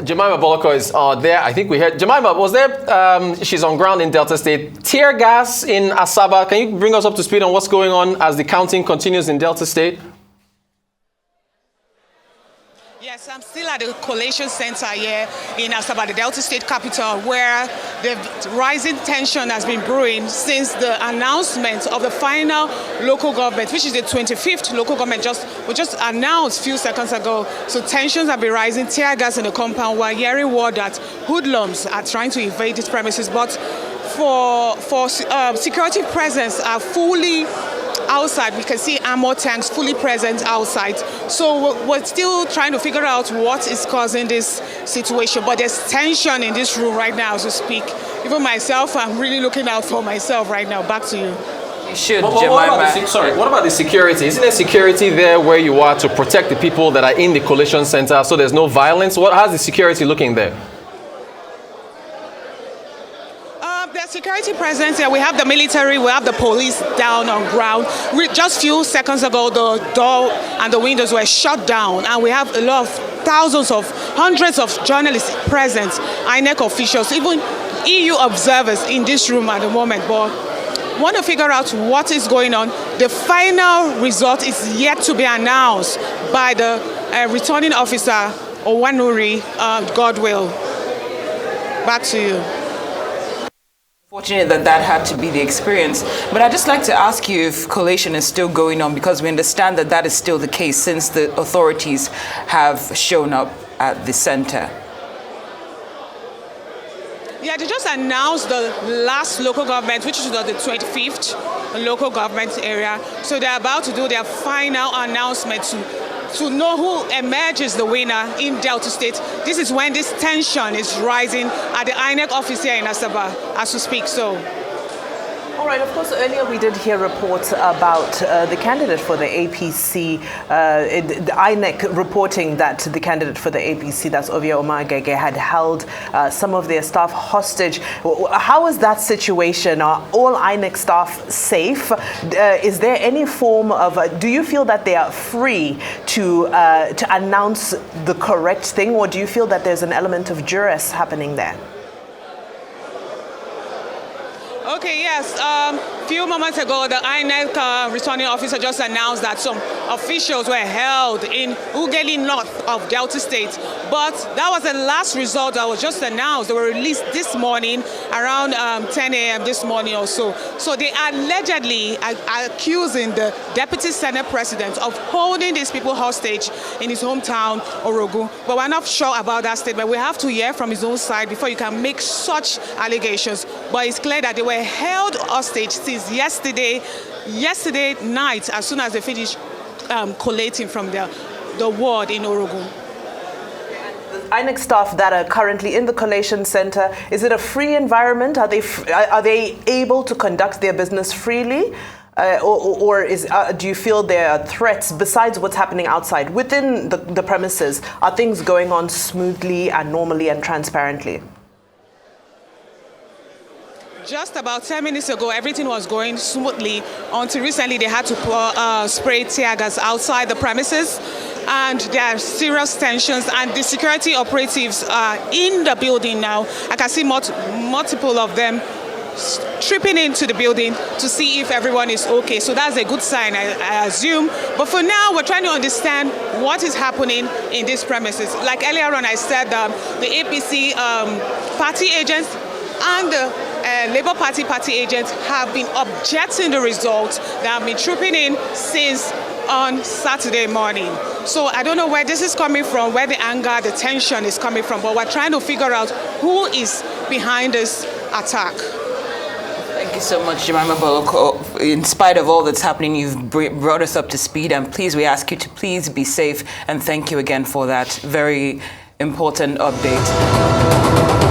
Jemima Bolokor is there. I think we heard. Jemima, was there, she's on ground in Delta State, tear gas in Asaba. Can you bring us up to speed on what's going on as the counting continues in Delta State? Yes, I'm still at the collation center here in Asaba, the Delta State capital, where the rising tension has been brewing since the announcement of the final local government, which is the 25th local government, was just announced a few seconds ago. So tensions have been rising, tear gas in the compound. We're hearing word that hoodlums are trying to invade these premises, but for security presence are fully outside. We can see armor tanks fully present outside. So we're still trying to figure out what is causing this situation. But there's tension in this room right now as we speak. Even myself, I'm really looking out for myself right now. Back to you. You should, Jemima. What about the security? Isn't there security there where you are to protect the people that are in the collation center so there's no violence? How's the security looking there? There's security presence here. We have the military, we have the police down on ground. Just a few seconds ago, the door and the windows were shut down, and we have a lot of hundreds of journalists present, INEC officials, even EU observers in this room at the moment. But want to figure out what is going on. The final result is yet to be announced by the returning officer, Owanuri Godwill. Back to you. Fortunate that had to be the experience. But I'd just like to ask you if collation is still going on, because we understand that is still the case since the authorities have shown up at the center. Yeah, they just announced the last local government, which is the 25th local government area. So they're about to do their final announcement to know who emerges the winner in Delta State. This is when this tension is rising at the INEC office here in Asaba as we speak. All right, of course, earlier we did hear reports about the candidate for the APC, the INEC reporting that the candidate for the APC, that's Ovie Omagege, had held some of their staff hostage. How is that situation? Are all INEC staff safe? Is there any form of, do you feel that they are free to announce the correct thing, or do you feel that there's an element of duress happening there? Okay, yes. Few moments ago, the INEC returning officer just announced that some officials were held in Ughelli North of Delta State. But that was the last result that was just announced. They were released this morning around 10 a.m. this morning or so. So they are allegedly accusing the Deputy Senate President of holding these people hostage in his hometown, Orogun. But we're not sure about that statement. We have to hear from his own side before you can make such allegations. But it's clear that they were held hostage since yesterday night, as soon as they finished collating from the ward in Orogun. INEC staff that are currently in the collation center, is it a free environment? Are they able to conduct their business freely? Or do you feel there are threats besides what's happening outside? Within the premises, are things going on smoothly and normally and transparently? Just about 10 minutes ago, everything was going smoothly until recently they had to spray tear gas outside the premises. And there are serious tensions, and the security operatives are in the building now. I can see multiple of them tripping into the building to see if everyone is okay. So that's a good sign, I assume. But for now, we're trying to understand what is happening in these premises. Like earlier on, I said the APC party agents and the Labour Party agents have been objecting the results that have been trooping in since on Saturday morning. So I don't know where this is coming from, where the anger, the tension is coming from, but we're trying to figure out who is behind this attack. Thank you so much, Jemima Bolokor. In spite of all that's happening, you've brought us up to speed, and please, we ask you to please be safe, and thank you again for that very important update.